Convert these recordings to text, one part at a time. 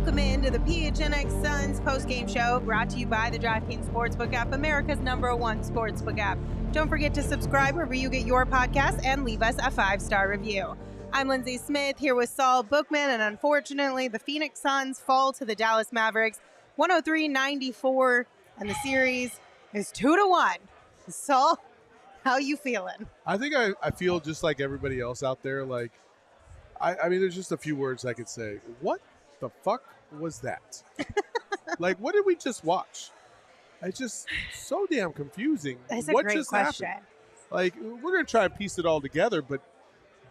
Welcome into the PHNX Suns postgame show, brought to you by the DraftKings Sportsbook app, America's #1 sportsbook app. Don't forget to subscribe wherever you get your podcast and leave us a 5-star review. I'm Lindsey Smith here with Saul Bookman, and unfortunately, the Phoenix Suns fall to the Dallas Mavericks 103-94, and the series is 2-1. Saul, how you feeling? I think I feel just like everybody else out there. Like, I mean, there's just a few words I could say. What the fuck was that? Like, what did we just watch? It's just so damn confusing. That's what a great just question. happened? Like, we're going to try and piece it all together, but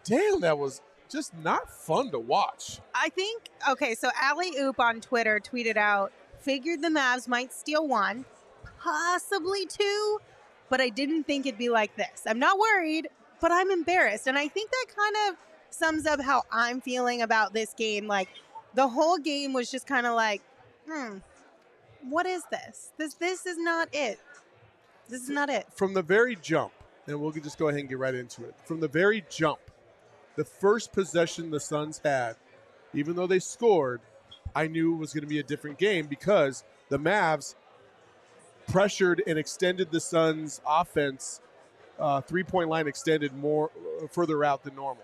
damn, that was just not fun to watch. I think, okay, so Alley Oop on Twitter tweeted out, figured the Mavs might steal one, possibly two, but I didn't think it'd be like this. I'm not worried, but I'm embarrassed. And I think that kind of sums up how I'm feeling about this game. Like, the whole game was just kind of like, what is this? This is not it. This is not it. From the very jump, and we'll just go ahead and get right into it. From the very jump, the first possession the Suns had, even though they scored, I knew it was going to be a different game because the Mavs pressured and extended the Suns' offense, three-point line extended further out than normal.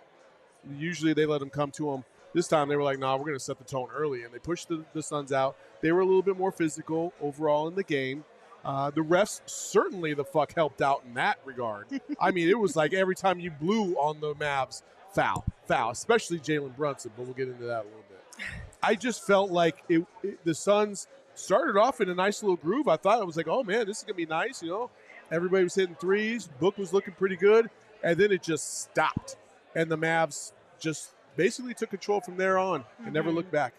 Usually they let them come to them. This time they were like, nah, we're going to set the tone early, and they pushed the Suns out. They were a little bit more physical overall in the game. The refs certainly the fuck helped out in that regard. I mean, it was like every time you blew on the Mavs, foul, especially Jalen Brunson, but we'll get into that a little bit. I just felt like the Suns started off in a nice little groove. I thought it was like, oh, man, this is going to be nice, you know. Everybody was hitting threes. Book was looking pretty good. And then it just stopped. And the Mavs just basically took control from there on and never looked back.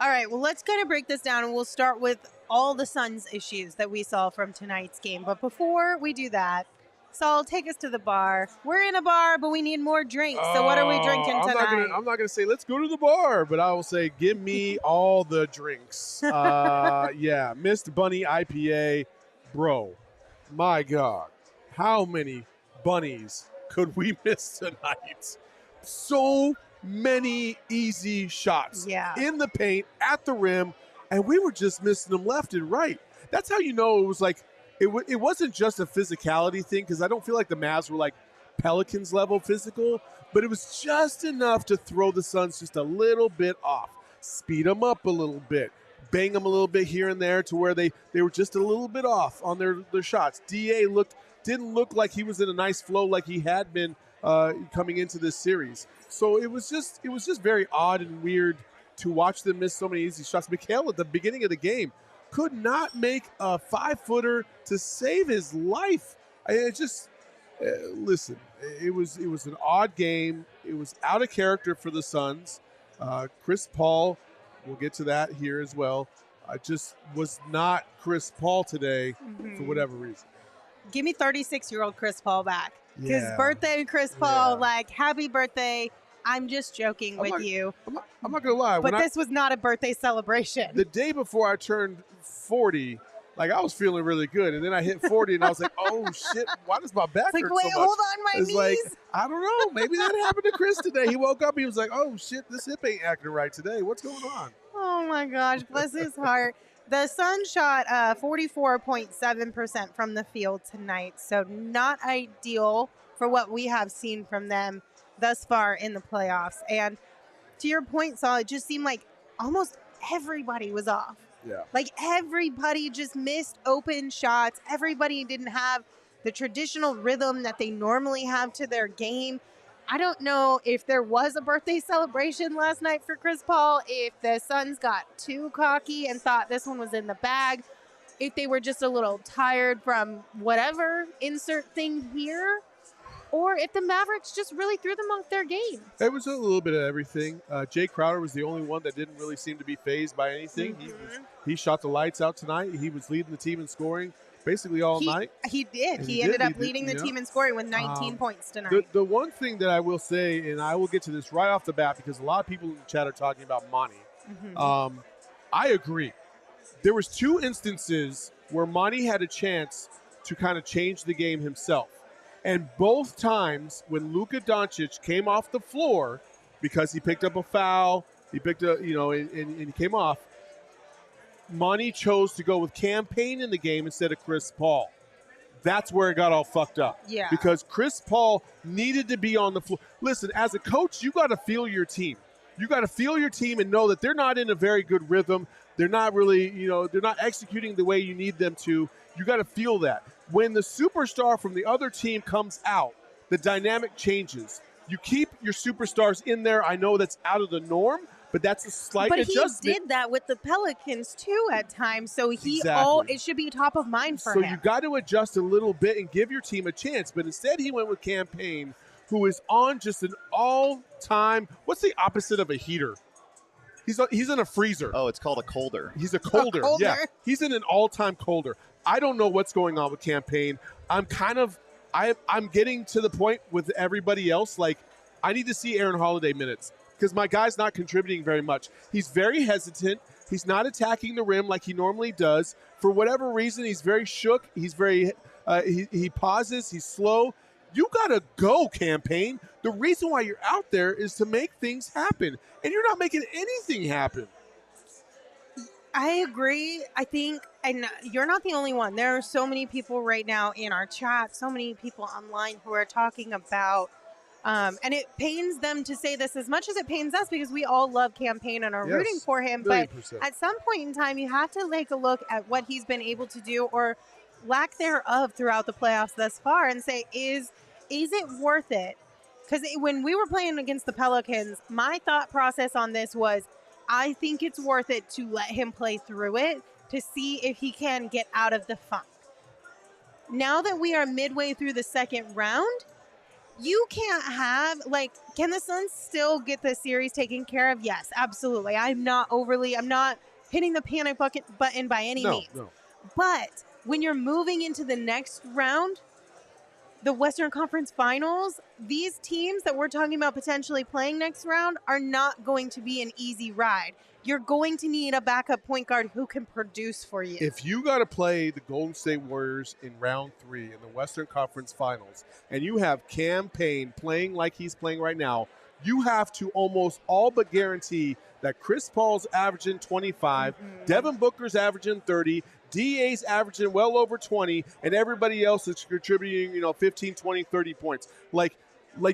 All right, well, let's kind of break this down, and we'll start with all the Suns issues that we saw from tonight's game. But before we do that, Saul, take us to the bar. We're in a bar, but we need more drinks. So what are we drinking tonight? I'm not going to say, let's go to the bar, but I will say, give me all the drinks. Yeah, Mist Bunny IPA. Bro, my God, how many bunnies could we miss tonight? So many easy shots in the paint, at the rim, and we were just missing them left and right. That's how you know it was like, it wasn't just a physicality thing, because I don't feel like the Mavs were like Pelicans level physical, but it was just enough to throw the Suns just a little bit off, speed them up a little bit, bang them a little bit here and there to where they were just a little bit off on their shots. DA didn't look like he was in a nice flow like he had been coming into this series. So it was just very odd and weird to watch them miss so many easy shots. Mikhail at the beginning of the game could not make a 5-footer to save his life. Listen, it was an odd game. It was out of character for the Suns. Chris Paul, we'll get to that here as well. Just was not Chris Paul today for whatever reason. Give me 36-year-old Chris Paul back. His birthday, Chris Paul, like, happy birthday. I'm just joking with you. I'm not going to lie. But this was not a birthday celebration. The day before I turned 40, like, I was feeling really good. And then I hit 40, and I was like, oh, shit, why does my back hurt so much? Hold on, my knees. Like, I don't know. Maybe that happened to Chris today. He woke up, he was like, oh, shit, this hip ain't acting right today. What's going on? Oh, my gosh. Bless his heart. The Suns shot 44.7% from the field tonight, so not ideal for what we have seen from them thus far in the playoffs. And to your point, Saul, it just seemed like almost everybody was off. Yeah. Like, everybody just missed open shots. Everybody didn't have the traditional rhythm that they normally have to their game. I don't know if there was a birthday celebration last night for Chris Paul, if the Suns got too cocky and thought this one was in the bag, if they were just a little tired from whatever insert thing here, or if the Mavericks just really threw them off their game. It was a little bit of everything. Jae Crowder was the only one that didn't really seem to be fazed by anything. He shot the lights out tonight. He was leading the team in scoring basically all night. He did. He ended up leading the team in scoring with 19 points tonight. The one thing that I will say, and I will get to this right off the bat because a lot of people in the chat are talking about Monty. I agree. There was 2 instances where Monty had a chance to kind of change the game himself. And both times when Luka Doncic came off the floor because he picked up a foul He picked a, and he came off. Monty chose to go with Campaign in the game instead of Chris Paul. That's where it got all fucked up. Yeah. Because Chris Paul needed to be on the floor. Listen, as a coach, you got to feel your team. You got to feel your team and know that they're not in a very good rhythm. They're not really, they're not executing the way you need them to. You got to feel that. When the superstar from the other team comes out, the dynamic changes. You keep your superstars in there. I know that's out of the norm, but that's a slight adjustment. But he did that with the Pelicans too at times, so it should be top of mind for him. So you got to adjust a little bit and give your team a chance. But instead, he went with Campaign, who is on just an all-time. What's the opposite of a heater? He's in a freezer. Oh, it's called a colder. He's a colder. Yeah, he's in an all-time colder. I don't know what's going on with Campaign. I'm getting to the point with everybody else. Like, I need to see Aaron Holiday minutes because my guy's not contributing very much. He's very hesitant. He's not attacking the rim like he normally does. For whatever reason, he's very shook. He's very he pauses. He's slow. You got to go, Campaign. The reason why you're out there is to make things happen, and you're not making anything happen. I agree. I think, and you're not the only one. There are so many people right now in our chat, so many people online who are talking about, and it pains them to say this as much as it pains us because we all love Campaign and are rooting for him. But at some point in time, you have to take a look at what he's been able to do or lack thereof throughout the playoffs thus far and say, is it worth it? Because when we were playing against the Pelicans, my thought process on this was, I think it's worth it to let him play through it to see if he can get out of the funk. Now that we are midway through the second round, you can't have, can the Suns still get the series taken care of? Yes, absolutely. I'm not hitting the panic button by any means. No. But when you're moving into the next round, the Western Conference Finals, these teams that we're talking about potentially playing next round are not going to be an easy ride. You're going to need a backup point guard who can produce for you. If you got to play the Golden State Warriors in round 3 in the Western Conference Finals, and you have Campaign playing like he's playing right now, you have to almost all but guarantee that Chris Paul's averaging 25, Devin Booker's averaging 30, DA's averaging well over 20, and everybody else is contributing, 15, 20, 30 points. Like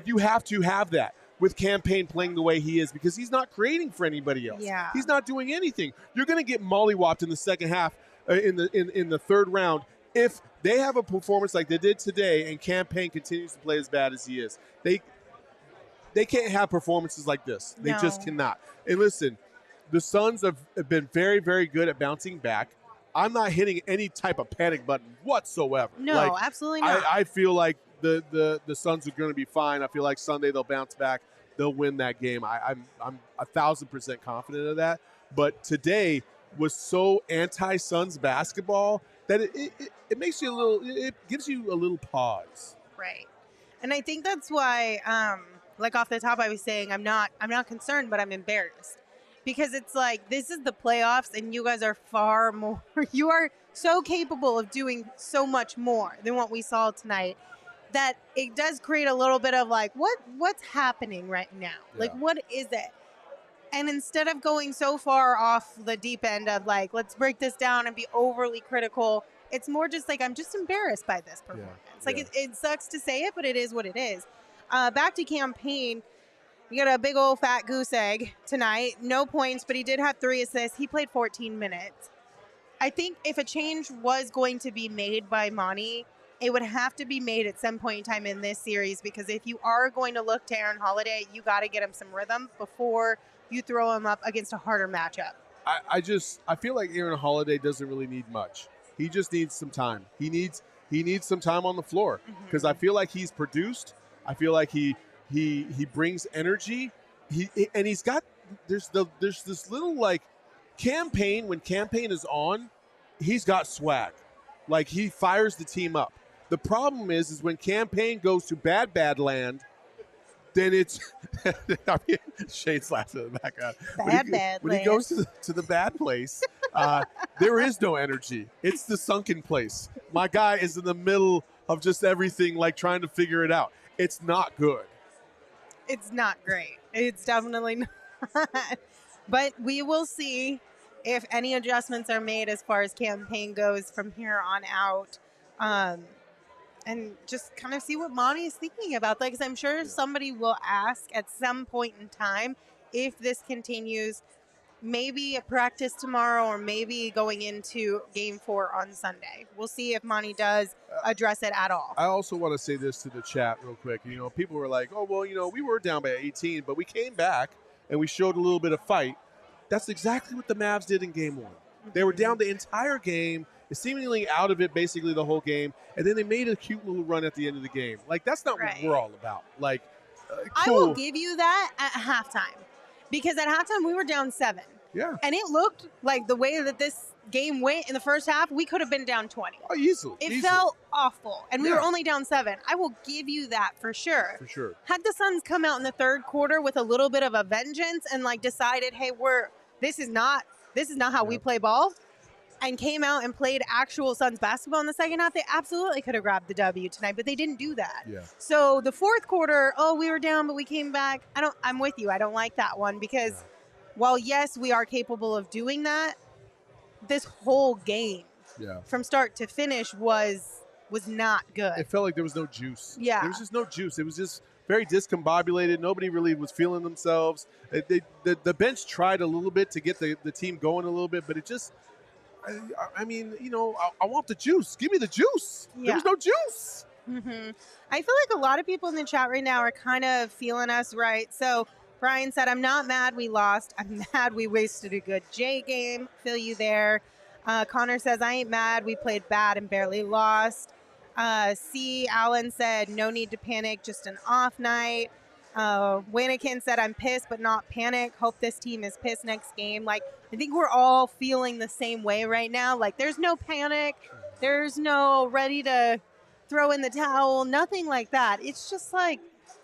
you have to have that with Campaign playing the way he is because he's not creating for anybody else. Yeah. He's not doing anything. You're going to get mollywopped in the second half, in the third round, if they have a performance like they did today and Campaign continues to play as bad as he is. They can't have performances like this. They just cannot. And listen, the Suns have been very, very good at bouncing back. I'm not hitting any type of panic button whatsoever. No, absolutely not. I feel like the Suns are going to be fine. I feel like Sunday they'll bounce back. They'll win that game. I'm 1,000% confident of that. But today was so anti-Suns basketball that it makes you it gives you a little pause. Right. And I think that's why, off the top, I was saying I'm not concerned, but I'm embarrassed. Because it's like, this is the playoffs, and you guys are far more. You are so capable of doing so much more than what we saw tonight that it does create a little bit of what's happening right now? Yeah. What is it? And instead of going so far off the deep end of let's break this down and be overly critical, it's more just I'm just embarrassed by this performance. Yeah. It sucks to say it, but it is what it is. Back to Campaign. You got a big old fat goose egg tonight. No points, but he did have 3 assists. He played 14 minutes. I think if a change was going to be made by Monty, it would have to be made at some point in time in this series because if you are going to look to Aaron Holiday, you got to get him some rhythm before you throw him up against a harder matchup. I feel like Aaron Holiday doesn't really need much. He just needs some time. He needs some time on the floor because I feel like he's produced. I feel like he brings energy. He's got there's this little Campaign. When Campaign is on, he's got swag. He fires the team up. The problem is when Campaign goes to bad land, then it's Shane's laughing in the background. When he goes to the bad place, there is no energy. It's the sunken place. My guy is in the middle of just everything, trying to figure it out. It's not good. It's not great. It's definitely not. But we will see if any adjustments are made as far as campaign goes from here on out. And just kind of see what Monty is thinking about that, because I'm sure somebody will ask at some point in time if this continues, maybe a practice tomorrow or maybe going into game 4 on Sunday. We'll see if Monty does address it at all. I also want to say this to the chat real quick. People were like, oh, well, we were down by 18, but we came back and we showed a little bit of fight. That's exactly what the Mavs did in game 1. They were down the entire game, seemingly out of it basically the whole game, and then they made a cute little run at the end of the game. Like, that's not what we're all about. Like, cool. I will give you that at halftime, because at halftime we were down 7. Yeah. And it looked like the way that this game went in the first half, we could have been down 20. Oh, easily. It felt awful, and we were only down 7. I will give you that for sure. For sure. Had the Suns come out in the third quarter with a little bit of a vengeance and decided, hey, this is not how we play ball, and came out and played actual Suns basketball in the second half, they absolutely could have grabbed the W tonight, but they didn't do that. Yeah. So the fourth quarter, we were down, but we came back. I'm with you. I don't like that one, because while, yes, we are capable of doing that, this whole game from start to finish was not good. It felt like there was no juice. Yeah. There was just no juice. It was just very discombobulated. Nobody really was feeling themselves. The bench tried a little bit to get the team going a little bit, but it just – I mean, I want the juice. Give me the juice. Yeah. There was no juice. Mm-hmm. I feel like a lot of people in the chat right now are kind of feeling us right. So Brian said, I'm not mad we lost. I'm mad we wasted a good J game. Feel you there. Connor says, I ain't mad. We played bad and barely lost. Allen said, no need to panic, just an off night. Wanikin said, I'm pissed but not panic. Hope this team is pissed next game. I think we're all feeling the same way right now. There's no panic. There's no ready to throw in the towel. Nothing like that. It's just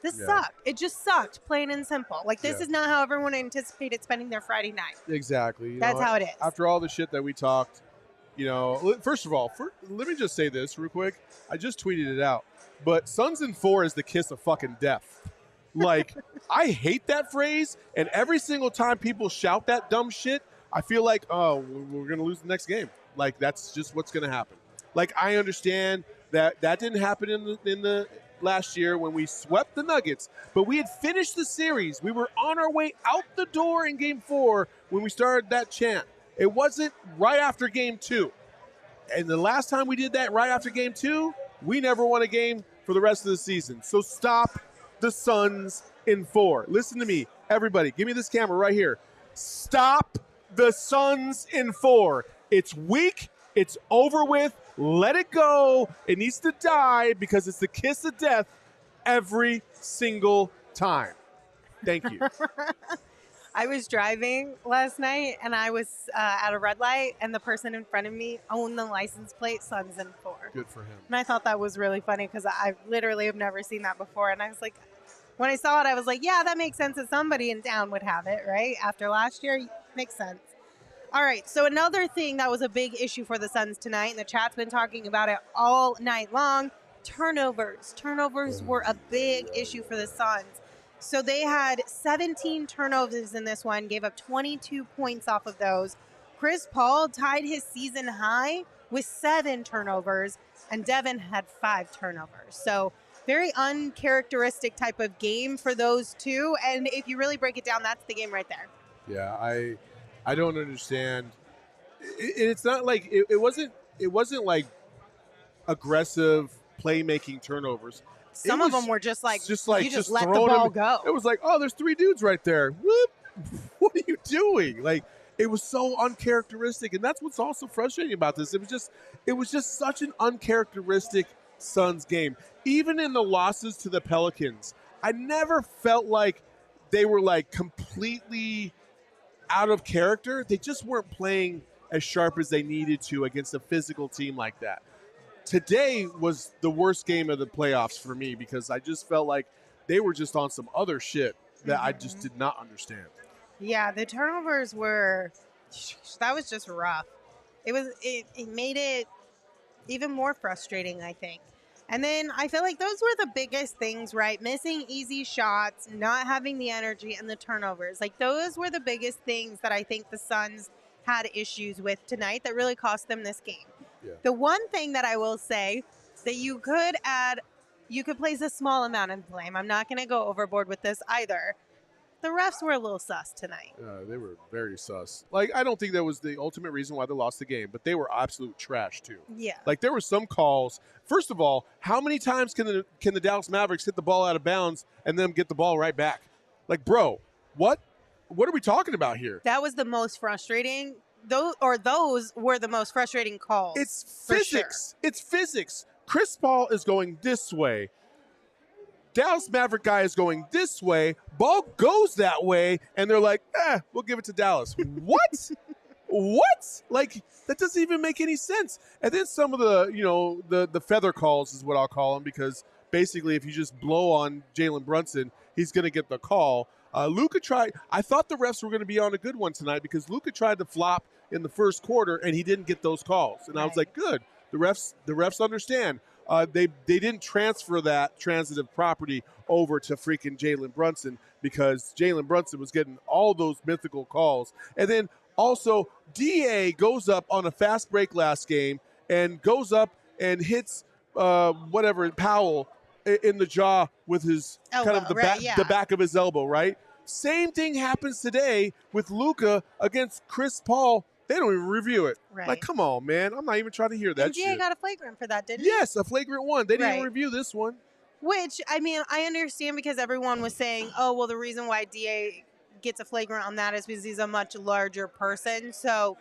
this sucked. It just sucked, plain and simple. This is not how everyone anticipated spending their Friday night. Exactly. That's how it is. After all the shit that we talked, first of all, let me just say this real quick. I just tweeted it out. But Suns in 4 is the kiss of fucking death. I hate that phrase, and every single time people shout that dumb shit, I feel like, oh, we're going to lose the next game. That's just what's going to happen. I understand that didn't happen in the last year when we swept the Nuggets, but we had finished the series. We were on our way out the door in game 4 when we started that chant. It wasn't right after game 2. And the last time we did that right after game 2, we never won a game for the rest of the season. So stop the Suns in 4. Listen to me, everybody. Give me this camera right here. Stop the Suns in 4. It's weak. It's over with. Let it go. It needs to die, because it's the kiss of death every single time. Thank you. I was driving last night, and I was at a red light, and the person in front of me owned the license plate Suns in 4. Good for him. And I thought that was really funny, because I literally have never seen that before. And I was like, when I saw it, I was like, yeah, that makes sense that somebody in town would have it, right? After last year, makes sense. All right, so another thing that was a big issue for the Suns tonight, and the chat's been talking about it all night long, turnovers. Turnovers were a big issue for the Suns. So they had 17 turnovers in this one, gave up 22 points off of those. Chris Paul tied his season high with 7 turnovers, and Devin had 5 turnovers. So very uncharacteristic type of game for those two. And if you really break it down, that's the game right there. Yeah, I don't understand. It's not like it wasn't like aggressive playmaking turnovers. Some of them were just like you just let the throwing ball them. go. It was like, oh, there's 3 dudes right there. Whoop. What are you doing? It was so uncharacteristic, and that's what's also frustrating about this. It was just such an uncharacteristic Suns game. Even in the losses to the Pelicans, I never felt like they were completely out of character. They just weren't playing as sharp as they needed to against a physical team like that. Today was the worst game of the playoffs for me, because I just felt like they were just on some other shit that I just did not understand. Yeah, the turnovers that was just rough. It made it even more frustrating, I think. And then I feel like those were the biggest things, right? Missing easy shots, not having the energy, and the turnovers. Like, those were the biggest things that I think the Suns had issues with tonight that really cost them this game. Yeah. The one thing that I will say that you could add, you could place a small amount of blame. I'm not going to go overboard with this either. The refs were a little sus tonight. They were very sus. Like, I don't think that was the ultimate reason why they lost the game, but they were absolute trash too. Yeah. Like, there were some calls. First of all, how many times can the Dallas Mavericks hit the ball out of bounds and then get the ball right back? Like, bro, what are we talking about here? That was the most frustrating. Those were the most frustrating calls. It's physics. Sure. It's physics. Chris Paul is going this way. Dallas Maverick guy is going this way. Ball goes that way, and they're like, we'll give it to Dallas. What? What? Like, that doesn't even make any sense. And then some of the feather calls is what I'll call them, because basically if you just blow on Jalen Brunson, he's going to get the call. Luka tried. I thought the refs were going to be on a good one tonight because Luka tried to flop in the first quarter, and he didn't get those calls. And I was like, good. The refs understand. They didn't transfer that transitive property over to freaking Jalen Brunson because Jalen Brunson was getting all those mythical calls. And then also DA goes up on a fast break last game and goes up and hits Powell in the jaw with his elbow, kind of the back of his elbow, right? Same thing happens today with Luka against Chris Paul. They don't even review it. Right. Like, come on, man. I'm not even trying to hear that and shit. GA got a flagrant for that, didn't he? Yes, a flagrant one. They didn't even review this one. Which, I mean, I understand because everyone was saying, oh, well, the reason why DA gets a flagrant on that is because he's a much larger person. So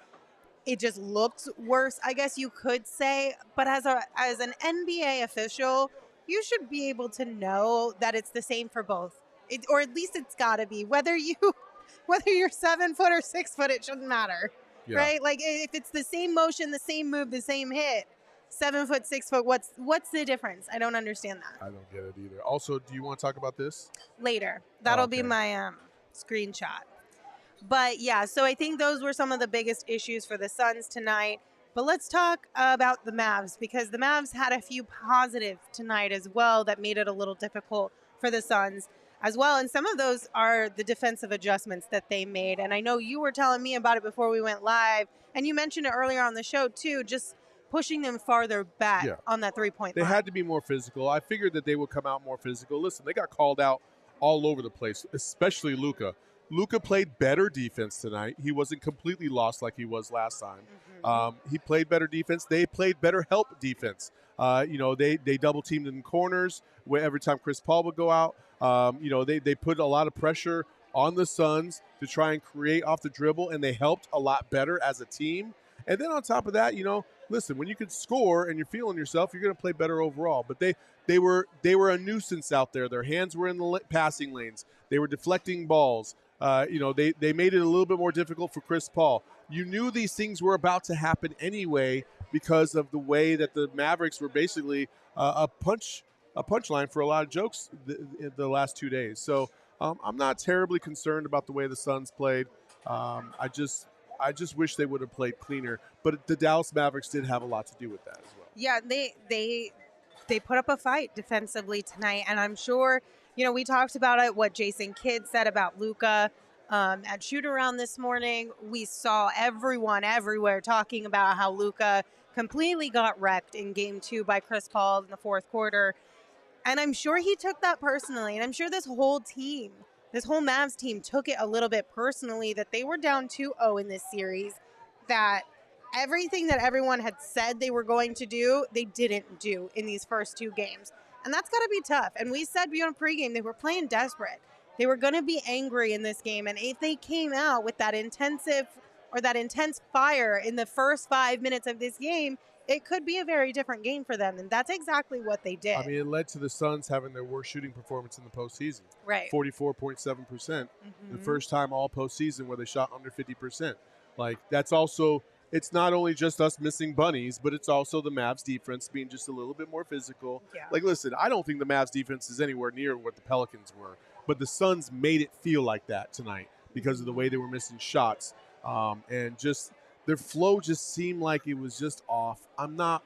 it just looks worse, I guess you could say. But as an NBA official, you should be able to know that it's the same for both. Or at least it's got to be. Whether you're 7 foot or 6 foot, it shouldn't matter. Yeah. Right? Like, if it's the same motion, the same move, the same hit, 7 foot, 6 foot, what's the difference? I don't understand that. I don't get it either. Also, do you want to talk about this? Later. That'll be my screenshot. But, yeah, so I think those were some of the biggest issues for the Suns tonight. But let's talk about the Mavs, because the Mavs had a few positives tonight as well that made it a little difficult for the Suns as well. And some of those are the defensive adjustments that they made. And I know you were telling me about it before we went live. And you mentioned it earlier on the show, too, just pushing them farther back on that three-point line. They had to be more physical. I figured that they would come out more physical. Listen, they got called out all over the place, especially Luka. Luka played better defense tonight. He wasn't completely lost like he was last time. Mm-hmm. He played better defense. They played better help defense. They double-teamed in corners every time Chris Paul would go out. They put a lot of pressure on the Suns to try and create off the dribble, and they helped a lot better as a team. And then on top of that, listen, when you can score and you're feeling yourself, you're going to play better overall. But they were a nuisance out there. Their hands were in the passing lanes. They were deflecting balls. They made it a little bit more difficult for Chris Paul. You knew these things were about to happen anyway because of the way that the Mavericks were basically a punchline for a lot of jokes the last 2 days. So I'm not terribly concerned about the way the Suns played. I just wish they would have played cleaner. But the Dallas Mavericks did have a lot to do with that as well. Yeah, they put up a fight defensively tonight, and I'm sure, we talked about it, what Jason Kidd said about Luka at shoot-around this morning. We saw everyone everywhere talking about how Luka completely got wrecked in Game 2 by Chris Paul in the fourth quarter. And I'm sure he took that personally. And I'm sure this whole Mavs team took it a little bit personally that they were down 2-0 in this series, that everything that everyone had said they were going to do, they didn't do in these first two games. And that's got to be tough. And we said beyond pregame, they were playing desperate. They were going to be angry in this game. And if they came out with that intense fire in the first 5 minutes of this game, it could be a very different game for them. And that's exactly what they did. I mean, it led to the Suns having their worst shooting performance in the postseason. Right. 44.7%. The first time all postseason where they shot under 50%. Like, that's also, it's not only just us missing bunnies, but it's also the Mavs defense being just a little bit more physical. Yeah. Like, listen, I don't think the Mavs defense is anywhere near what the Pelicans were. But the Suns made it feel like that tonight because of the way they were missing shots. And just their flow just seemed like it was just off. I'm not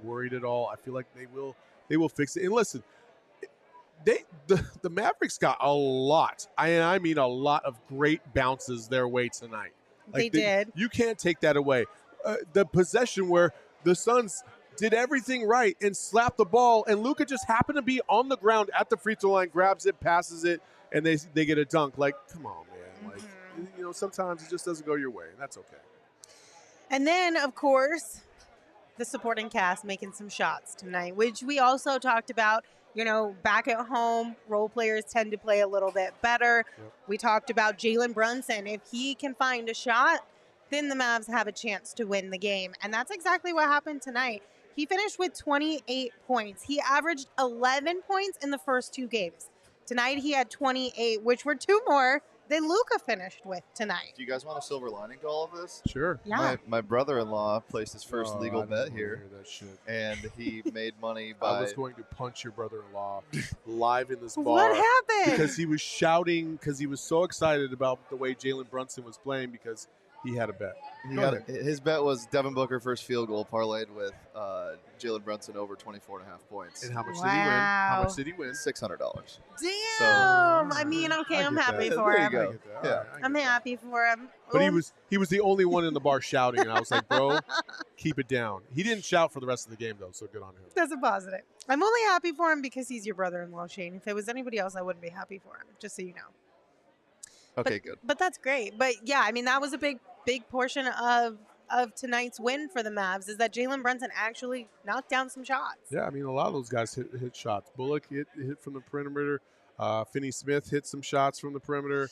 worried at all. I feel like they will They will fix it. And listen, the Mavericks got a lot. I mean a lot of great bounces their way tonight. They did. You can't take that away. The possession where the Suns did everything right and slapped the ball, and Luka just happened to be on the ground at the free throw line, grabs it, passes it, and they get a dunk. Like, come on, man. Like, sometimes it just doesn't go your way, and that's okay. And then, of course, the supporting cast making some shots tonight, which we also talked about. Back at home, role players tend to play a little bit better. Yep. We talked about Jalen Brunson. If he can find a shot, then the Mavs have a chance to win the game. And that's exactly what happened tonight. He finished with 28 points. He averaged 11 points in the first 2 games. Tonight he had 28, which were 2 more than Luka finished with tonight. Do you guys want a silver lining to all of this? Sure. Yeah. My brother-in-law placed his first legal bet here, That shit. and he made money by... I was going to punch your brother-in-law live in this bar. What happened? Because he was shouting, because he was so excited about the way Jalen Brunson was playing because he had a bet. His bet was Devin Booker first field goal parlayed with Jalen Brunson over 24.5 points. And how much did he win? How much did he win? $600. Damn. I mean, okay, I'm happy for There you him. go. Yeah. I'm happy for him. But he was the only one in the bar shouting, and I was like, bro, keep it down. He didn't shout for the rest of the game, though, so good on him. That's a positive. I'm only happy for him because he's your brother-in-law, Shane. If it was anybody else, I wouldn't be happy for him, just so you know. Okay, good. But that's great. But, yeah, I mean, that was a big portion of tonight's win for the Mavs is that Jalen Brunson actually knocked down some shots. Yeah, I mean, a lot of those guys hit shots. Bullock hit from the perimeter. Finney Smith hit some shots from the perimeter.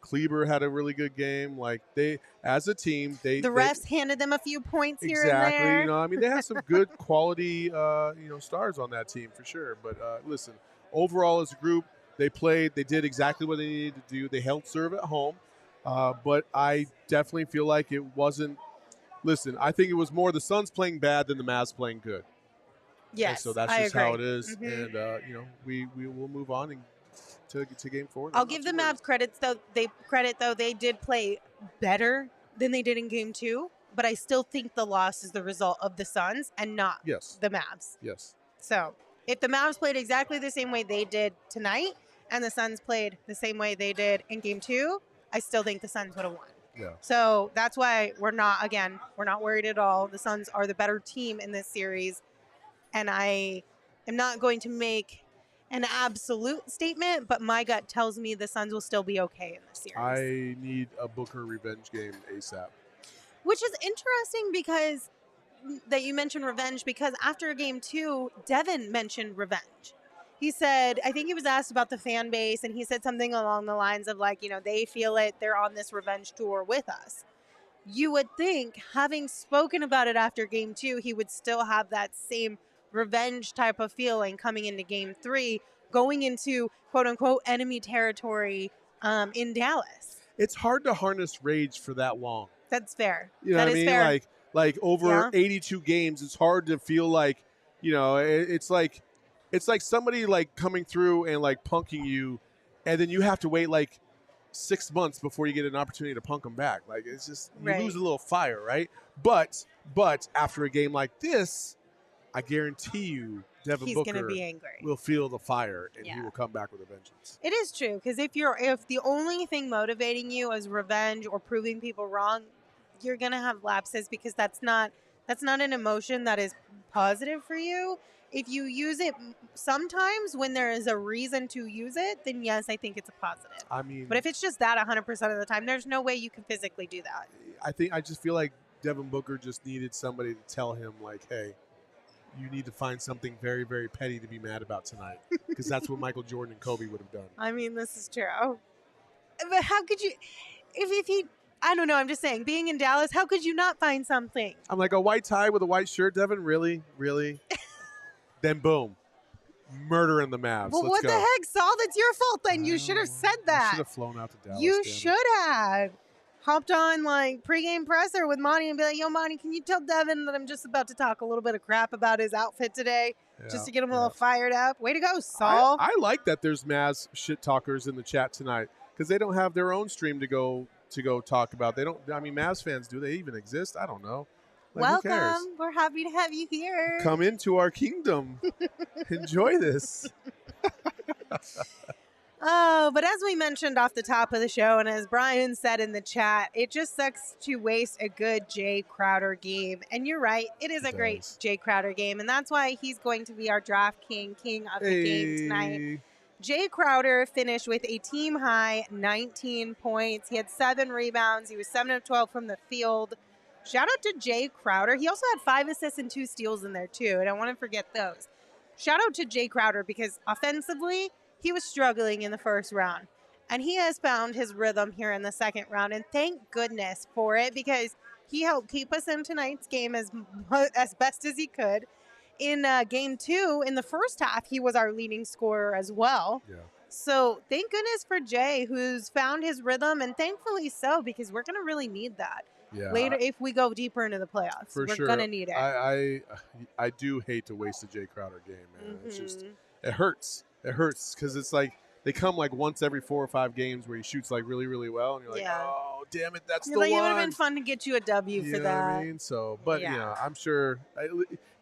Kleber had a really good game. Like, they, as a team, the refs handed them a few points here exactly, and there. I mean, they have some good quality, stars on that team for sure. But listen, overall as a group, they did exactly what they needed to do. They held serve at home. But I definitely feel like it wasn't. Listen, I think it was more the Suns playing bad than the Mavs playing good. Yes, and so that's I just agree. how it is. Mm-hmm. And we will move on and to game 4. I'll give the Mavs credit though. They did play better than they did in game 2, but I still think the loss is the result of the Suns and not the Mavs. Yes. So if the Mavs played exactly the same way they did tonight, and the Suns played the same way they did in game 2. I still think the Suns would have won. Yeah. So that's why we're not worried at all. The Suns are the better team in this series. And I am not going to make an absolute statement, but my gut tells me the Suns will still be okay in this series. I need a Booker revenge game ASAP. Which is interesting because that you mentioned revenge, because after game 2, Devin mentioned revenge. He said, I think he was asked about the fan base, and he said something along the lines of like, they feel it. They're on this revenge tour with us. You would think, having spoken about it after game 2, he would still have that same revenge type of feeling coming into game 3, going into quote unquote enemy territory in Dallas. It's hard to harness rage for that long. That's fair. You know that what I is mean? fair. Like over 82 games, it's hard to feel like, it's like somebody like coming through and like punking you, and then you have to wait like 6 months before you get an opportunity to punk them back. Like, it's just, you lose a little fire, right? But after a game like this, I guarantee you Devin Booker gonna be angry. Will feel the fire, and he will come back with a vengeance. It is true, because if the only thing motivating you is revenge or proving people wrong, you're gonna have lapses, because that's not an emotion that is positive for you. If you use it sometimes when there is a reason to use it, then yes, I think it's a positive. I mean, but if it's just that 100% of the time, there's no way you can physically do that. I just feel like Devin Booker just needed somebody to tell him, like, hey, you need to find something very, very petty to be mad about tonight, because that's what Michael Jordan and Kobe would have done. I mean, this is true. But how could you, if he, I don't know, I'm just saying, being in Dallas, how could you not find something? I'm like, a white tie with a white shirt, Devin? Really? Then boom, murder in the Mavs. Well, Let's what go. the heck, Saul? That's your fault then. You should have said that. I should have flown out to Dallas. You should have hopped on like pregame presser with Monty and be like, yo, Monty, can you tell Devin that I'm just about to talk a little bit of crap about his outfit today, just to get him a little fired up? Way to go, Saul. I like that there's Mavs shit talkers in the chat tonight, because they don't have their own stream to go talk about. They don't. I mean, Mavs fans, do they even exist? I don't know. Like, who cares? Welcome. We're happy to have you here. Come into our kingdom. Enjoy this. Oh, but as we mentioned off the top of the show, and as Brian said in the chat, it just sucks to waste a good Jae Crowder game. And you're right, it is a great Jae Crowder game, and that's why he's going to be our draft king of the game tonight. Jae Crowder finished with a team-high 19 points. He had 7 rebounds. He was 7 of 12 from the field. Shout out to Jae Crowder. He also had 5 assists and 2 steals in there, too. I don't want to forget those. Shout out to Jae Crowder because offensively, he was struggling in the first round. And he has found his rhythm here in the second round. And thank goodness for it because he helped keep us in tonight's game as best as he could. In game 2, in the first half, he was our leading scorer as well. Yeah. So thank goodness for Jae, who's found his rhythm, and thankfully so, because we're going to really need that later if we go deeper into the playoffs. We're going to need it. I do hate to waste a Jae Crowder game, man. It's just, it hurts. It hurts because it's like they come like once every 4 or 5 games where he shoots like really, really well, and you're like, oh, damn it, that's the one. It would have been fun to get you a W for that. Know what I mean? So, but you know, I'm sure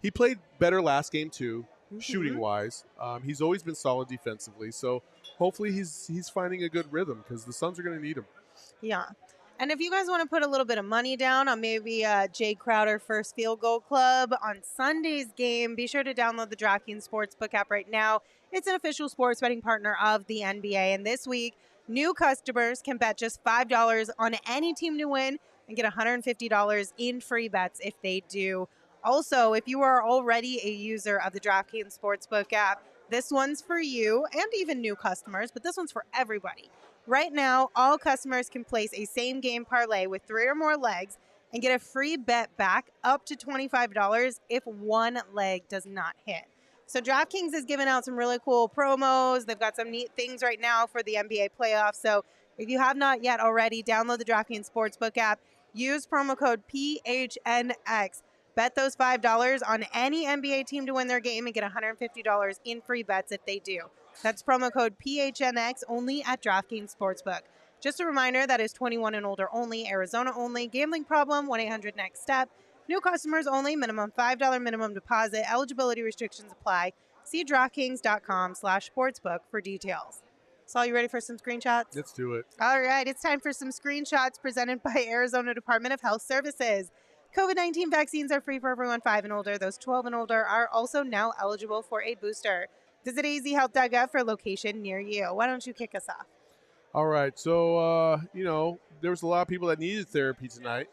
he played better last game too, shooting wise. He's always been solid defensively, so hopefully he's finding a good rhythm because the Suns are going to need him. Yeah. And if you guys want to put a little bit of money down on maybe Jae Crowder first field goal club on Sunday's game, be sure to download the DraftKings Sportsbook app right now. It's an official sports betting partner of the NBA. And this week, new customers can bet just $5 on any team to win and get $150 in free bets if they do. Also, if you are already a user of the DraftKings Sportsbook app, this one's for you and even new customers, but this one's for everybody. Right now, all customers can place a same-game parlay with 3 or more legs and get a free bet back up to $25 if one leg does not hit. So DraftKings is giving out some really cool promos. They've got some neat things right now for the NBA playoffs. So if you have not yet already, download the DraftKings Sportsbook app. Use promo code PHNX. Bet those $5 on any NBA team to win their game and get $150 in free bets if they do. That's promo code PHNX only at DraftKings Sportsbook. Just a reminder, that is 21 and older only, Arizona only. Gambling problem, 1-800-NEXT-STEP. New customers only, minimum $5 minimum deposit. Eligibility restrictions apply. See DraftKings.com/sportsbook for details. Saul, you ready for some screenshots? Let's do it. All right, it's time for some screenshots presented by Arizona Department of Health Services. COVID-19 vaccines are free for everyone 5 and older. Those 12 and older are also now eligible for a booster. Visit azhealth.gov for a location near you. Why don't you kick us off? All right. So, there was a lot of people that needed therapy tonight.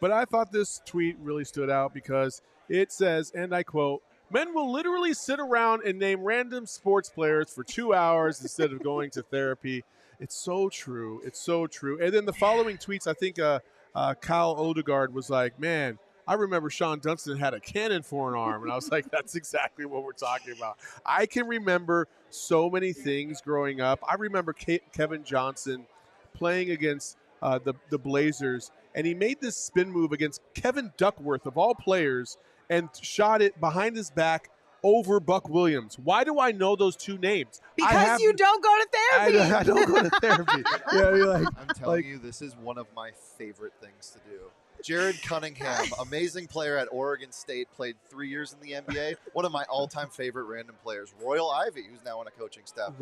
But I thought this tweet really stood out because it says, and I quote, "Men will literally sit around and name random sports players for 2 hours instead of going to therapy." It's so true. It's so true. And then the following tweets, I think Kyle Odegaard was like, "Man, I remember Sean Dunston had a cannon for an arm." And I was like, that's exactly what we're talking about. I can remember so many things growing up. I remember Kevin Johnson playing against the Blazers, and he made this spin move against Kevin Duckworth, of all players, and shot it behind his back over Buck Williams. Why do I know those two names? Because you don't go to therapy. I don't go to therapy. Yeah, you're like, I'm telling you, this is one of my favorite things to do. Jared Cunningham, amazing player at Oregon State, played 3 years in the NBA. One of my all-time favorite random players. Royal Ivey, who's now on a coaching staff,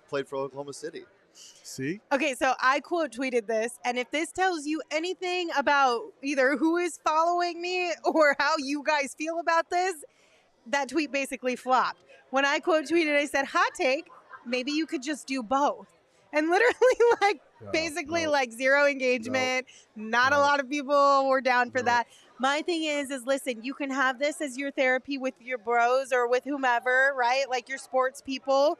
played for Oklahoma City. See? Okay, so I quote tweeted this, and if this tells you anything about either who is following me or how you guys feel about this, that tweet basically flopped. When I quote tweeted, I said, hot take, maybe you could just do both. And literally, basically zero engagement. Not a lot of people were down for that. My thing is listen, you can have this as your therapy with your bros or with whomever, right? Like your sports people.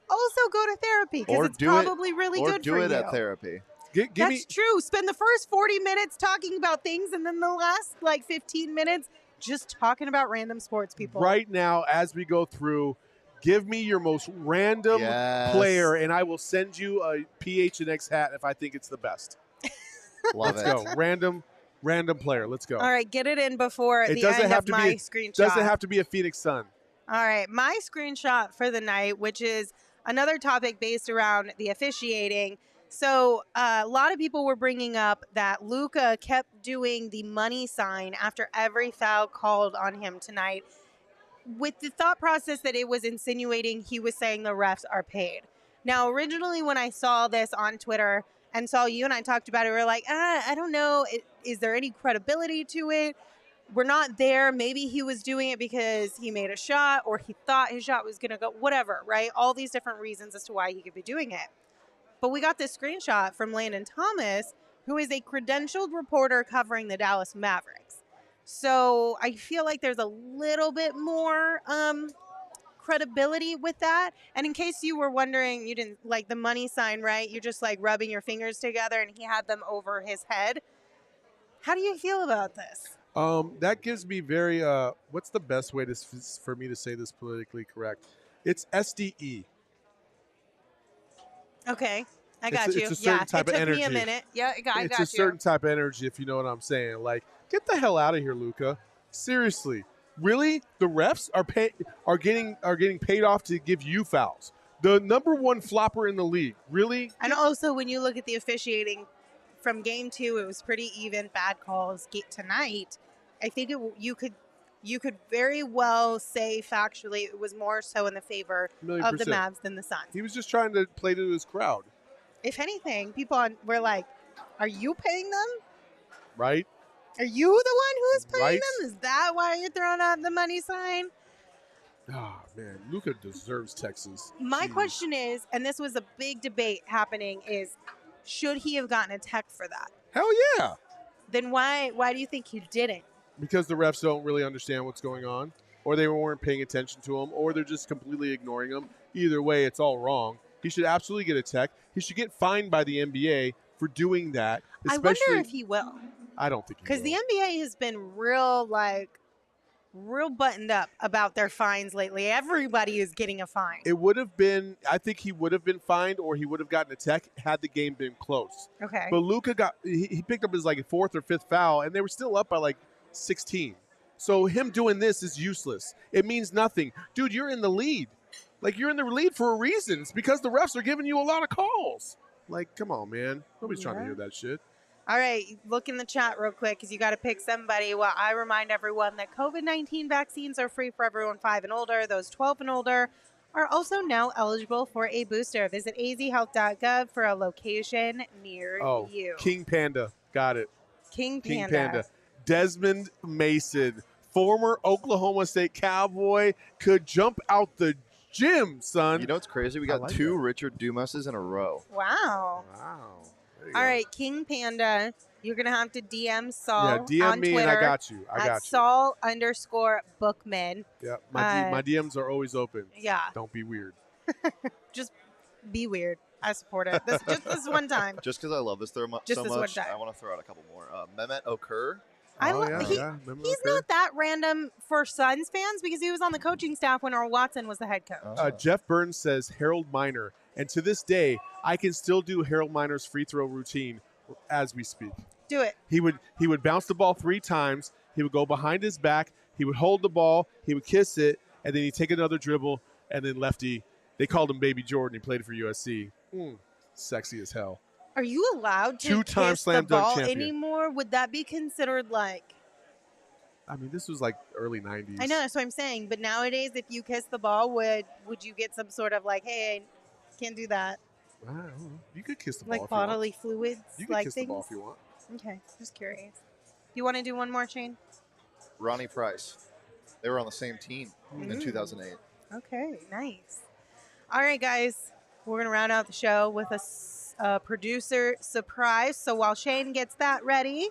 Also go to therapy because it's probably really good for you. Or do it at therapy. That's true. Spend the first 40 minutes talking about things and then the last 15 minutes just talking about random sports people. Right now, as we go through, give me your most random player, and I will send you a PHNX hat if I think it's the best. Let's go. Random player. Let's go. All right, get it in before the end of my screenshot. Doesn't have to be a Phoenix Sun. All right, my screenshot for the night, which is another topic based around the officiating. So a lot of people were bringing up that Luka kept doing the money sign after every foul called on him tonight, with the thought process that it was insinuating he was saying the refs are paid. Now, originally when I saw this on Twitter and saw you and I talked about it, we were like, I don't know. Is there any credibility to it? We're not there. Maybe he was doing it because he made a shot or he thought his shot was going to go, whatever, right? All these different reasons as to why he could be doing it. But we got this screenshot from Landon Thomas, who is a credentialed reporter covering the Dallas Mavericks. So I feel like there's a little bit more credibility with that. And in case you were wondering, you didn't like the money sign, right? You're just like rubbing your fingers together and he had them over his head. How do you feel about this? That gives me very, what's the best way for me to say this politically correct? It's SDE. Okay. I got you. It's a certain type of energy. It took me a minute. Yeah, I got you. It's a certain type of energy, if you know what I'm saying. Like, get the hell out of here, Luka. Seriously. Really? The refs are getting paid off to give you fouls. The number one flopper in the league. Really? And also, when you look at the officiating from game 2, it was pretty even. Bad calls. Tonight, I think you could very well say factually it was more so in the favor of the Mavs than the Suns. He was just trying to play to his crowd. If anything, people were like, are you paying them? Right? Are you the one who's paying Right? them? Is that why you're throwing out the money sign? Oh, man. Luka deserves Texas. My Jeez. question is, and this was a big debate happening, is should he have gotten a tech for that? Hell yeah. Then why do you think he didn't? Because the refs don't really understand what's going on, or they weren't paying attention to him, or they're just completely ignoring him. Either way, it's all wrong. He should absolutely get a tech. He should get fined by the NBA for doing that. I wonder if he will. I don't think he will. Because the NBA has been real buttoned up about their fines lately. Everybody is getting a fine. It would have been, I think he would have been fined or he would have gotten a tech had the game been close. Okay. But Luka he picked up his like 4th or 5th foul, and they were still up by like 16. So him doing this is useless. It means nothing. Dude, you're in the lead. Like, you're in the lead for a reason. It's because the refs are giving you a lot of calls. Like, come on, man. Nobody's trying to hear that shit. All right, look in the chat real quick because you got to pick somebody. Well, I remind everyone that COVID-19 vaccines are free for everyone 5 and older. Those 12 and older are also now eligible for a booster. Visit azhealth.gov for a location near you. King Panda. Got it. King King Panda. Panda. Desmond Mason, former Oklahoma State Cowboy, could jump out the gym, son. You know what's crazy? We got 2 Richard Dumases in a row. Wow. All right, King Panda, you're going to have to DM Saul DM on me Twitter and I got you. Saul_Bookman. Yeah, my DMs are always open. Yeah. Don't be weird. Just be weird. I support it. Just this one time. Just because I love this so much, I want to throw out a couple more. Mehmet Okur. He's not that random for Suns fans because he was on the coaching staff when Earl Watson was the head coach. Jeff Burns says Harold Miner. And to this day, I can still do Harold Miner's free throw routine as we speak. Do it. He would bounce the ball 3 times. He would go behind his back. He would hold the ball. He would kiss it. And then he'd take another dribble. And then lefty. They called him Baby Jordan. He played for USC. Sexy as hell. Are you allowed to Two-time kiss slam the dunk ball champion. anymore? Would that be considered like... I mean, this was like early 90s. I know, that's what I'm saying. But nowadays, if you kiss the ball, would you get some sort of like, hey, can't do that? I don't know. You could kiss the ball like if you want. bodily fluids? You can like kiss things? the ball if you want. Okay, just curious. You want to do one more, Shane? Ronnie Price. They were on the same team in 2008. Okay, nice. All right, guys. We're going to round out the show with a producer surprise. So while Shane gets that ready,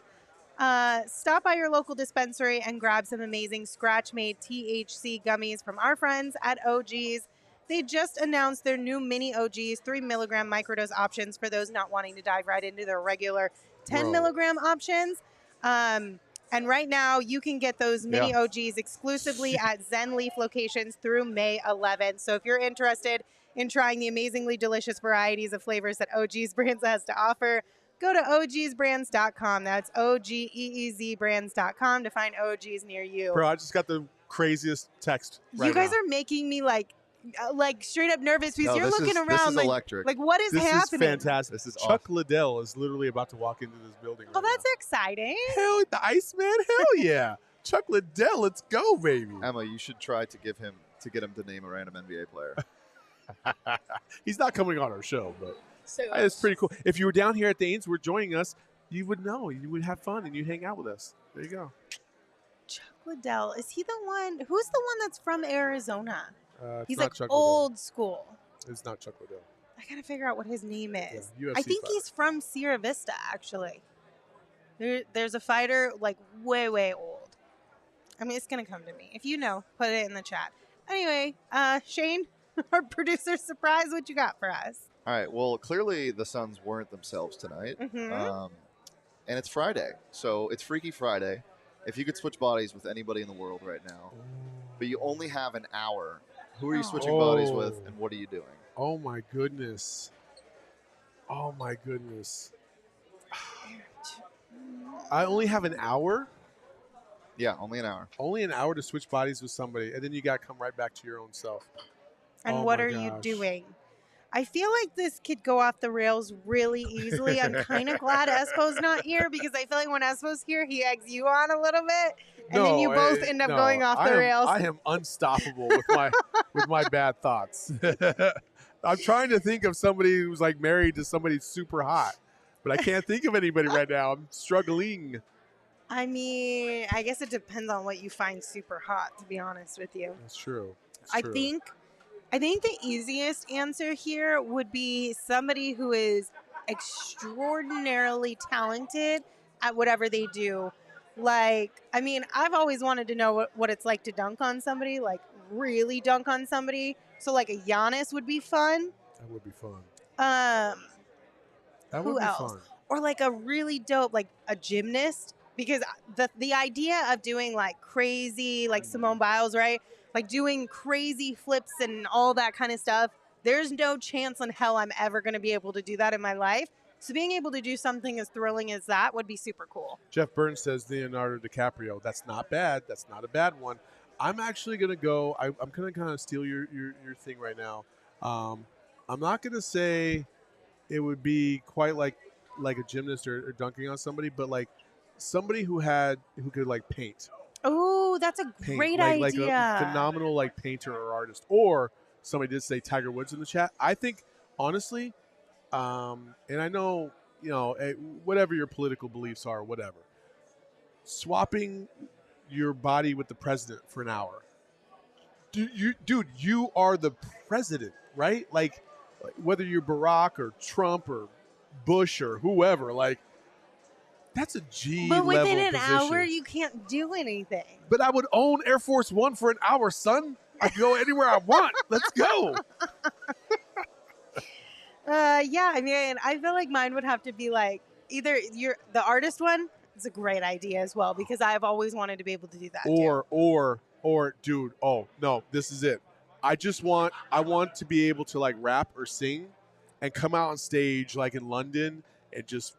stop by your local dispensary and grab some amazing scratch-made THC gummies from our friends at OG's. They just announced their new mini OGs 3 milligram microdose options for those not wanting to dive right into their regular 10 milligram options. And right now, you can get those mini OGs exclusively at Zen Leaf locations through May 11th. So if you're interested in trying the amazingly delicious varieties of flavors that OG's Brands has to offer, go to ogsbrands.com. That's OGEEZbrands.com to find OGs near you. Bro, I just got the craziest text right You guys now. are making me like like straight up nervous because No, you're this looking is- around This is like, electric. what is This happening? is fantastic. This is Chuck awesome. Liddell is literally about to walk into this building. Oh, right that's exciting. now. Hell, the Iceman. Hell yeah, Chuck Liddell. Let's go, baby. Emma, you should try to get him to name a random NBA player. He's not coming on our show, but So it's pretty cool. If you were down here at the Ainsworth joining us, you would know. You would have fun and you'd hang out with us. There you go. Chuck Liddell, is he the one? Who's the one that's from Arizona? It's He's not like Chuck old school. Liddell. It's not Chuck Liddell. I gotta figure out what his name is. Yeah, UFC I think fighter. he's from Sierra Vista, actually. There's a fighter like way, way old. I mean, it's gonna come to me. If you know, put it in the chat. Anyway, Shane, our producer, surprise, what you got for us? All right. Well, clearly the Suns weren't themselves tonight, Mhm. and it's Friday, so it's Freaky Friday. If you could switch bodies with anybody in the world right now, but you only have an hour, who are you switching bodies with, and what are you doing? Oh my goodness. Oh my goodness. I only have an hour. Yeah, only an hour. Only an hour to switch bodies with somebody, and then you got to come right back to your own self. And Oh what my are you gosh. doing? I feel like this could go off the rails really easily. I'm kind of glad Espo's not here because I feel like when Espo's here, he eggs you on a little bit, and then you both end up no, going off the rails. I am unstoppable with my bad thoughts. I'm trying to think of somebody who's like married to somebody super hot, but I can't think of anybody right now. I'm struggling. I mean, I guess it depends on what you find super hot, to be honest with you. That's true. It's I true. think the easiest answer here would be somebody who is extraordinarily talented at whatever they do. Like, I mean, I've always wanted to know what it's like to dunk on somebody, like really dunk on somebody. So like a Giannis would be fun. That would be fun. That That would be fun. Or like a really dope, like a gymnast, because the idea of doing like crazy, like Simone Biles, right? Like doing crazy flips and all that kind of stuff. There's no chance in hell I'm ever going to be able to do that in my life. So being able to do something as thrilling as that would be super cool. Jeff Burns says Leonardo DiCaprio. That's not bad. That's not a bad one. I'm actually going to go. I'm going to kind of steal your thing right now. I'm not going to say it would be quite like a gymnast or dunking on somebody, but like somebody who could like paint. Oh, that's a great idea. Like a phenomenal like painter or artist. Or somebody did say Tiger Woods in the chat. I think honestly, and I know, whatever your political beliefs are, whatever, swapping your body with the president for an hour. Dude, you are the president, right? Like whether you're Barack or Trump or Bush or whoever, like that's a G But level within an position. hour, you can't do anything. But I would own Air Force One for an hour, son. I can go anywhere I want. Let's go. Yeah, I mean, I feel like mine would have to be like either the artist one is a great idea as well because I've always wanted to be able to do that. Or dude, oh no, this is it. I want to be able to like rap or sing and come out on stage like in London and just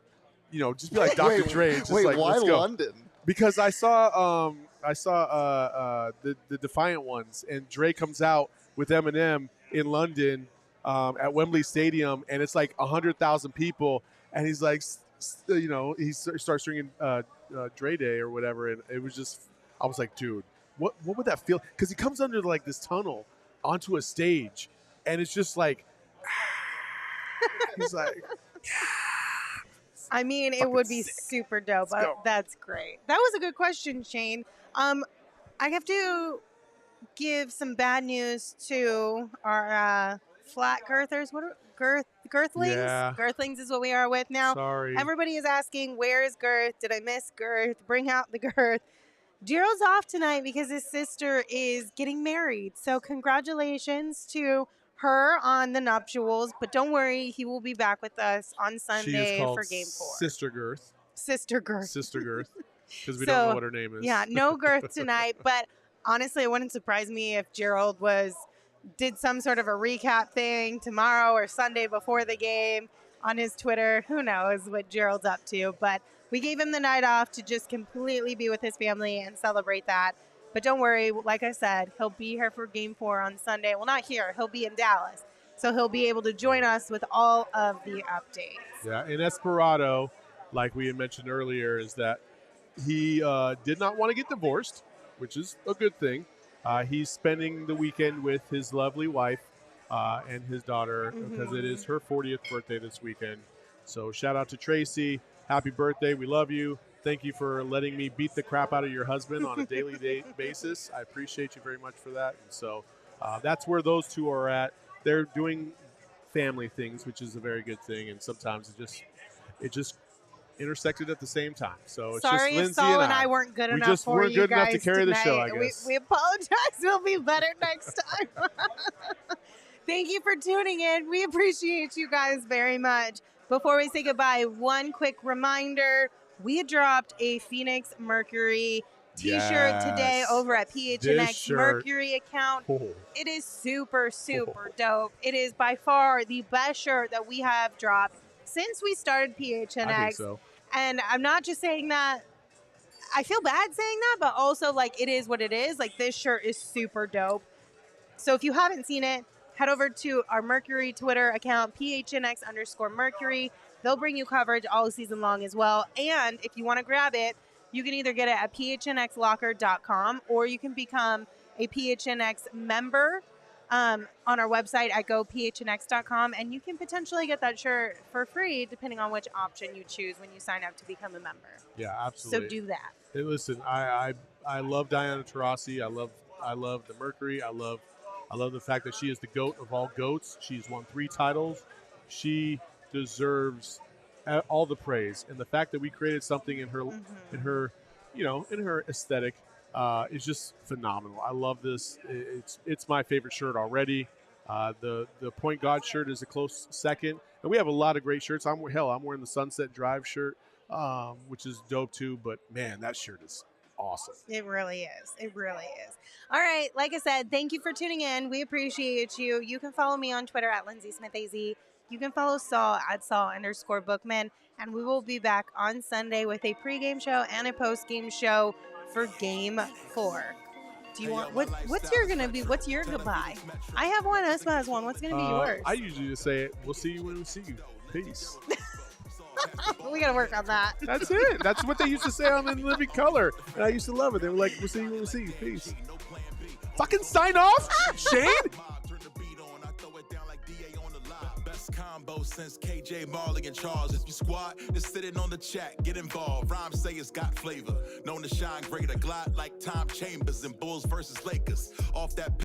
be like Dr. Dre. Just wait, like, why let's go. London? Because I saw the Defiant Ones, and Dre comes out with Eminem in London at Wembley Stadium, and it's like 100,000 people, and he's like, he starts singing Dre Day or whatever, and it was just, I was like, dude, what would that feel? Because he comes under like this tunnel onto a stage, and it's just like, he's like. I mean, it would be super dope. That's great. That was a good question, Shane. I have to give some bad news to our flat girthers. What are girthlings? Yeah. Girthlings is what we are with now. Sorry. Everybody is asking, where is Girth? Did I miss Girth? Bring out the Girth. Jiro's off tonight because his sister is getting married. So congratulations to her on the nuptials, but don't worry, he will be back with us on Sunday for Game 4. Sister Girth. Sister Girth. Sister Girth. Because we don't know what her name is. Yeah, no Girth tonight, but honestly, it wouldn't surprise me if Gerald did some sort of a recap thing tomorrow or Sunday before the game on his Twitter. Who knows what Gerald's up to, but we gave him the night off to just completely be with his family and celebrate that. But don't worry, like I said, he'll be here for Game 4 on Sunday. Well, not here. He'll be in Dallas. So he'll be able to join us with all of the updates. Yeah, and Esperado, like we had mentioned earlier, is that he did not want to get divorced, which is a good thing. He's spending the weekend with his lovely wife and his daughter because it is her 40th birthday this weekend. So shout out to Tracy. Happy birthday. We love you. Thank you for letting me beat the crap out of your husband on a daily basis. I appreciate you very much for that. And so that's where those two are at. They're doing family things, which is a very good thing. And sometimes it just intersected at the same time. So it's Sorry just Lindsey if Saul and I we weren't good enough just for weren't you good enough guys to carry tonight. the show, I guess. We apologize. We'll be better next time. Thank you for tuning in. We appreciate you guys very much. Before we say goodbye, one quick reminder. We dropped a Phoenix Mercury t-shirt today over at PHNX Mercury account. It is super, super dope. It is by far the best shirt that we have dropped since we started PHNX. I think so. And I'm not just saying that. I feel bad saying that, but also, like, it is what it is. Like, this shirt is super dope. So if you haven't seen it, head over to our Mercury Twitter account, PHNX_Mercury. They'll bring you coverage all season long as well. And if you want to grab it, you can either get it at PHNXLocker.com or you can become a PHNX member on our website at gophnx.com, and you can potentially get that shirt for free depending on which option you choose when you sign up to become a member. Yeah, absolutely. So do that. Hey, listen, I love Diana Taurasi. I love the Mercury. I love the fact that she is the GOAT of all GOATs. She's won 3 titles. She deserves all the praise, and the fact that we created something in her aesthetic is just phenomenal. I love this. It's my favorite shirt already. The Point Guard shirt is a close second, and we have a lot of great shirts. I'm wearing the Sunset Drive shirt, which is dope too. But man, that shirt is awesome. It really is. It really is. All right. Like I said, thank you for tuning in. We appreciate you. You can follow me on Twitter at Lindsey Smith AZ. You can follow Saul at Saul_Bookman. And we will be back on Sunday with a pregame show and a postgame show for Game 4. Do you want what's your goodbye? I have one. Espa has one. What's gonna be yours? I usually just say it. We'll see you when we see you. Peace. We gotta work on that. That's it. That's what they used to say on In Living Color, and I used to love it. They were like, "We'll see you when we see you." Peace. Fucking sign off, Shane. Combo since KJ Marley and Charles. If you squat, just sitting on the chat, get involved. Rhymes say it's got flavor. Known to shine greater, glide like Tom Chambers in Bulls versus Lakers. Off that